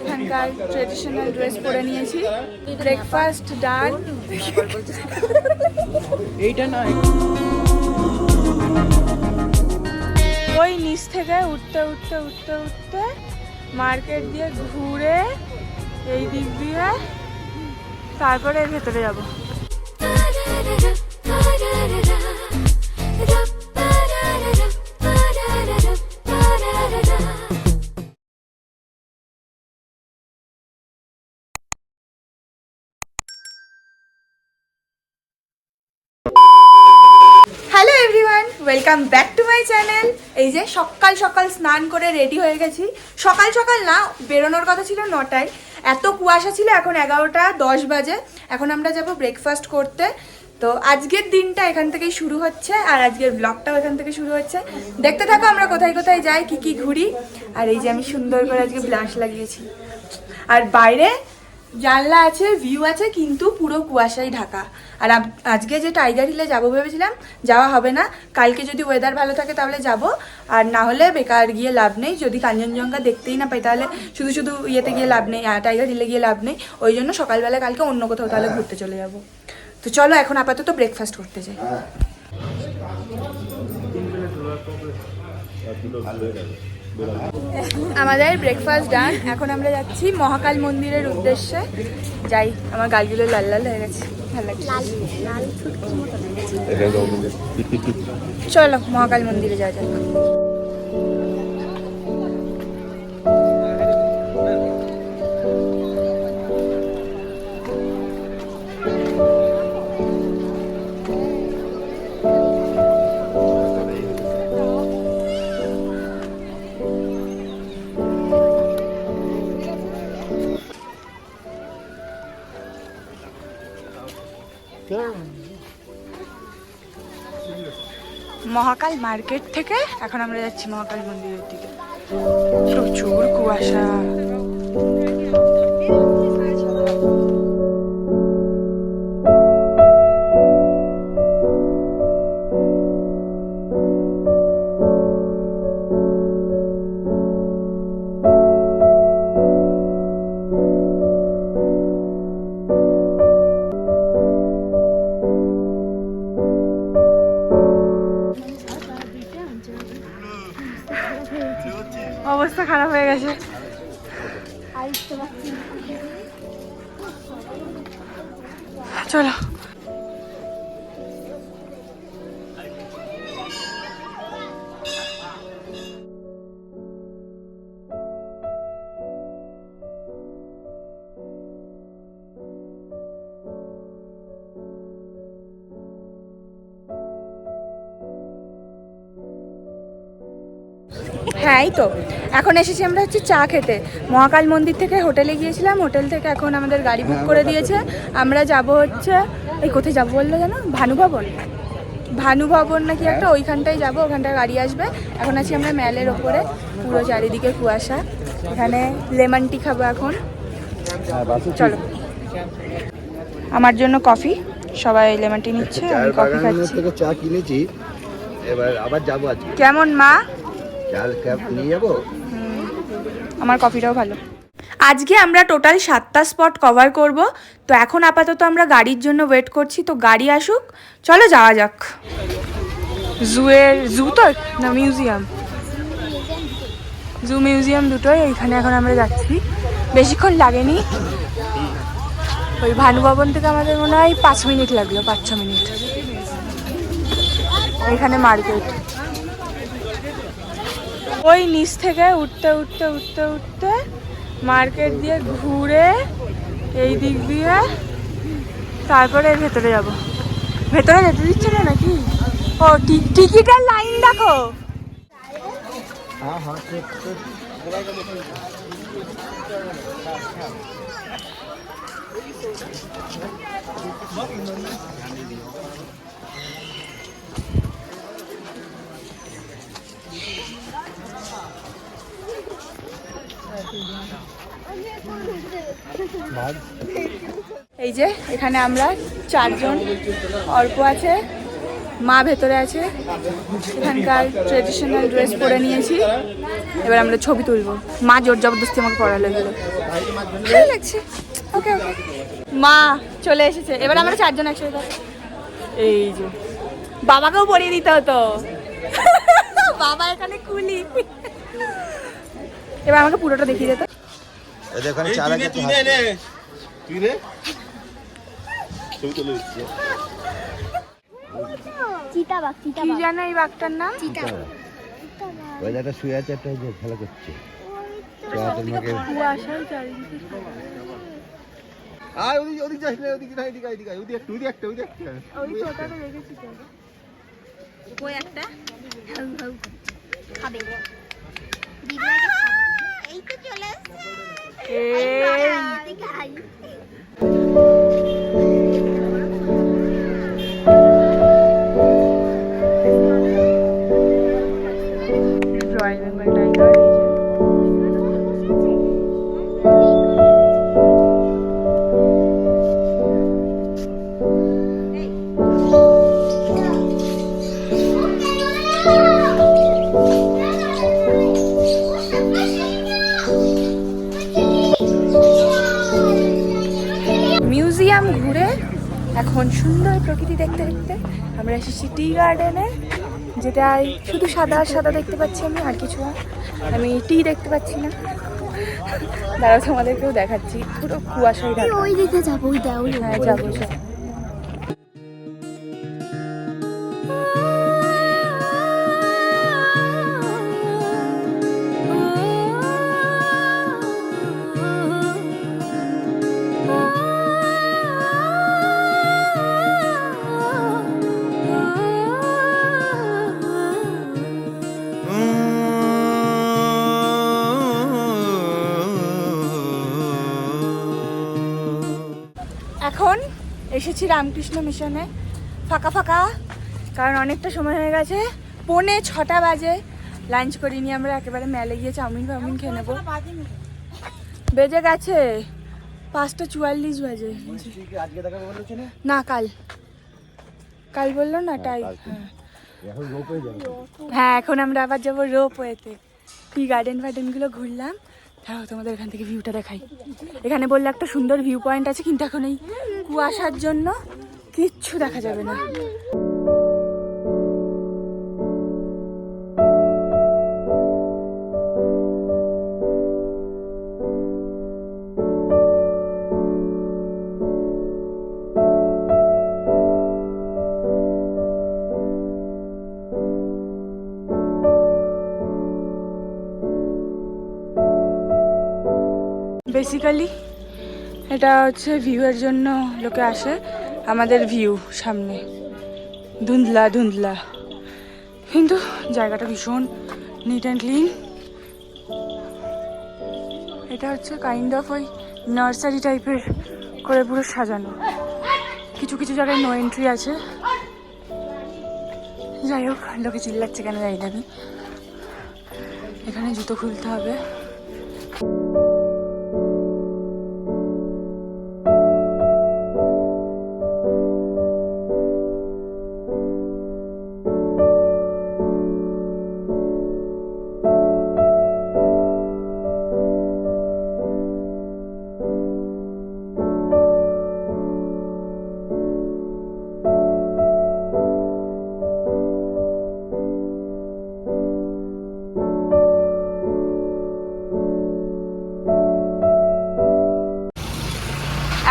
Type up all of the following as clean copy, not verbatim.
এখানকার traditional dress পরে নিয়েছি। ব্রেকফাস্ট ডান। এইটা নয়, ওই নিচ থেকে উঠতে উঠতে উঠতে উঠতে মার্কেট দিয়ে ঘুরে এই দিক দিয়ে তারপরে এর ভেতরে যাব। Hello everyone, welcome back to my channel. এই যে সকাল সকাল স্নান করে রেডি হয়ে গেছি। সকাল সকাল না, বেরোনোর কথা ছিল 9টায়, এত কুয়াশা ছিল। এখন 11:10 বাজে। এখন আমরা যাব ব্রেকফাস্ট করতে। তো আজকের দিনটা এখান থেকেই শুরু হচ্ছে, আর আজকের ব্লগটাও এখান থেকে শুরু হচ্ছে। দেখতে থাকো আমরা কোথায় কোথায় যাই, কি কি ঘুরি। আর এই যে আমি সুন্দর করে আজকে ব্লাশ লাগিয়েছি। আর বাইরে জানলা আছে, ভিউ আছে, কিন্তু পুরো কুয়াশায় ঢাকা। আর আজকে যে টাইগার হিলে যাবো ভেবেছিলাম, যাওয়া হবে না। কালকে যদি ওয়েদার ভালো থাকে তাহলে যাব, আর না হলে বেকার গিয়ে লাভ নেই। যদি কাঞ্চনজঙ্ঘা দেখতেই না পাই তাহলে শুধু শুধু ইয়েতে গিয়ে লাভ নেই, টাইগার হিলে গিয়ে লাভ নেই। ওই জন্য সকালবেলা কালকে অন্য কোথাও তাহলে ঘুরতে চলে যাব। তো চলো এখন আপাতত ব্রেকফাস্ট করতে যাই। আমাদের ব্রেকফাস্ট ডান। এখন আমরা যাচ্ছি মহাকাল মন্দিরের উদ্দেশ্যে। যাই, আমার গালগুলো লাল লাল হয়ে গেছে, ভালো লাগছে। চলো মহাকাল মন্দিরে যাওয়া যাক। মহাকাল মার্কেট থেকে এখন আমরা যাচ্ছি মহাকাল মন্দিরের দিকে। প্রচুর কুয়াশা। অবস্থা খারাপ হয়ে গেছে। চলো হ্যাঁ, এই তো এখন এসেছি আমরা হচ্ছে চা খেতে। মহাকাল মন্দির থেকে হোটেলে গিয়েছিলাম, হোটেল থেকে এখন আমাদের গাড়ি বুক করে দিয়েছে। আমরা যাব হচ্ছে, এই কোথায় যাবো বললো জানো, ভানুভবন নাকি একটা, ওইখানটায় যাব। ওখানটায় গাড়ি আসবে। এখন আছি আমরা ম্যালের ওপরে, পুরো চারিদিকে কুয়াশা। এখানে লেমন টি খাবো এখন। চলো, আমার জন্য কফি, সবাই লেমন টি নিচ্ছে, আমি কফি খাচ্ছি। চা কিনেছি, এবার আবার যাবো আজকে। কেমন মা? চাল ক্যাপ নিয়ে যাবো। আমার কফিটাও ভালো। আজকে আমরা টোটাল 7টা স্পট কভার করব। তো এখন আপাতত আমরা গাড়ির জন্য ওয়েট করছি, তো গাড়ি আসুক, চলো যাওয়া যাক। জু তো না মিউজিয়াম, জু মিউজিয়াম দুটোই এইখানে। এখন আমরা যাচ্ছি, বেশিক্ষণ লাগেনি। ওই ভানুভবন থেকে আমাদের মনে হয় 5 মিনিট লাগলো, 5-6 মিনিট। এখানে মার্কেট, ওই নিচ থেকে উঠতে উঠতে উঠতে উঠতে মার্কেট দিয়ে ঘুরে এই দিক দিয়ে তারপরে এর ভেতরে যাব। ভেতরে যেতে দিচ্ছে না নাকি? ও টিকিটের লাইন দেখো। এই যে এখানে আমরা 4 জন, অর্প আছে, মা ভেতরে আছে, এখানকার ট্রেডিশনাল ড্রেস পরে নিয়েছি, এবার আমরা ছবি তুলবো। মা জোর জবরদস্তি আমাকে পড়ালো এগুলো, ভালো লাগছে। ওকে ওকে, মা চলে এসেছে, এবার আমরা চারজন একসাথে যাবো। এই যে বাবাকেও পরিয়ে দিতে হতো, বাবা এখানে কুলি। এবার আমাকে পুরোটা দেখিয়ে যেত। চিতাবাঘ কি জানো এই বাঘটার নাম? ওই একটা শুয়ে আছে, একটা খেলা করছে। কুয়াশায় চারিদিকে। আর ওদিক যাস না, ওদিকে না, এদিকে এদিকে ওদিকে একটু ওদিকে একটা ওদিকে একটা ওই ছোটটা দেখেছি তো। ওই একটা হাউ হাউ খাবে দিদিমাকে খাবে। এই তো চলে আসছে। এদিকে I. Royal Bengal tiger. Museum ঘুরে এখন সুন্দর প্রকৃতি দেখতে দেখতে আমরা এসেছি টি গার্ডেনে, যেটাই শুধু সাদা আর সাদা দেখতে পাচ্ছি আমি, আর কিছু না। আমি টি দেখতে পাচ্ছি না, দাঁড়াও তোমাদেরকেও দেখাচ্ছি। পুরো কুয়াশায় ঢাকা। ওই দিকে যাবো, ওই দাও। হ্যাঁ যাবো। এখন এসেছি রামকৃষ্ণ মিশনে, ফাঁকা ফাঁকা, কারণ অনেকটা সময় হয়ে গেছে, 6:45 বাজে। লাঞ্চ করিনি আমরা, একেবারে মেলে গিয়ে চাউমিন ফাউমিন খেয়ে নেবো। বেজে গেছে 5:44 বাজে। না কাল কাল বললো না, তাই। হ্যাঁ এখন আমরা আবার যাবো রোপওয়েতে। টি গার্ডেন ফার্ডেনগুলো ঘুরলাম, তাও তোমাদের এখান থেকে ভিউটা দেখাই। এখানে বললে একটা সুন্দর ভিউ পয়েন্ট আছে, কিন্তু এখন এই কুয়াশার জন্য কিচ্ছু দেখা যাবে না। বেসিক্যালি এটা হচ্ছে ভিউয়ের জন্য লোকে আসে। আমাদের ভিউ সামনে ধুন্দলা ধুন্দলা, কিন্তু জায়গাটা ভীষণ নিট অ্যান্ড ক্লিন। এটা হচ্ছে কাইন্ড অফ ওই নার্সারি টাইপের করে পুরো সাজানো, কিছু কিছু জায়গায় নো এন্ট্রি আছে। যাই হোক, লোকে চিল্লাচ্ছে কেন জানি না আমি। এখানে জুতো খুলতে হবে।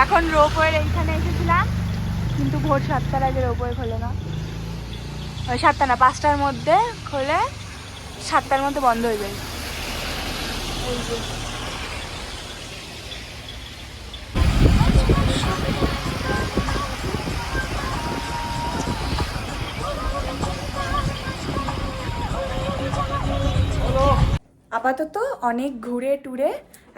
এখন রোপওয়ের এইখানে এসেছিলাম, কিন্তু ভোর 7টার আগে রোপওয়ে খোলে না। ওই 7টা না, 5টার মধ্যে খোলে, 7টার মধ্যে বন্ধ হয়ে যায়। এই যে আপাতত অনেক ঘুরে টুরে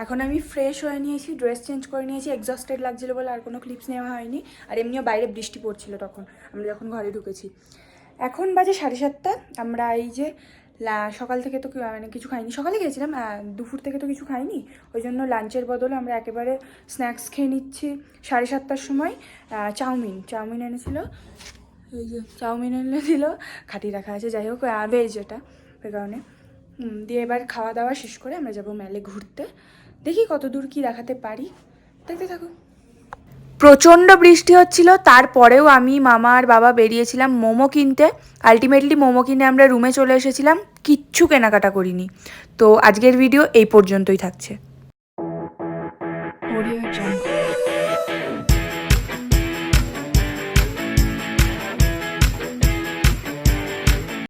এখন আমি ফ্রেশ হয়ে নিয়েছি, ড্রেস চেঞ্জ করে নিয়েছি। এক্সস্টেড লাগছিলো বলে আর কোনো ক্লিপস নেওয়া হয়নি, আর এমনিও বাইরে বৃষ্টি পড়ছিল তখন আমরা যখন ঘরে ঢুকেছি। এখন বাজে 7:30। আমরা এই যে সকাল থেকে তো মানে কিছু খাইনি, সকালে গিয়েছিলাম, দুপুর থেকে তো কিছু খাইনি, ওই জন্য লাঞ্চের বদলে আমরা একেবারে স্ন্যাক্স খেয়ে নিচ্ছি। 7:30টার সময় চাউমিন এনেছিল, এই যে চাউমিন এনে দিল, খাটি রাখা আছে, যাই হোক ভেজ এটা, ওই কারণে দিয়ে এবার খাওয়া দাওয়া শেষ করে আমরা যাবো মেলে ঘুরতে। দেখি কত দূর কী দেখাতে পারি, দেখতে থাকো। প্রচণ্ড বৃষ্টি হচ্ছিল, তারপরেও আমি মামা আর বাবা বেরিয়েছিলাম মোমো কিনতে। আলটিমেটলি মোমো কিনে আমরা রুমে চলে এসেছিলাম, কিচ্ছু কেনাকাটা করিনি। তো আজকের ভিডিও এই পর্যন্তই থাকছে।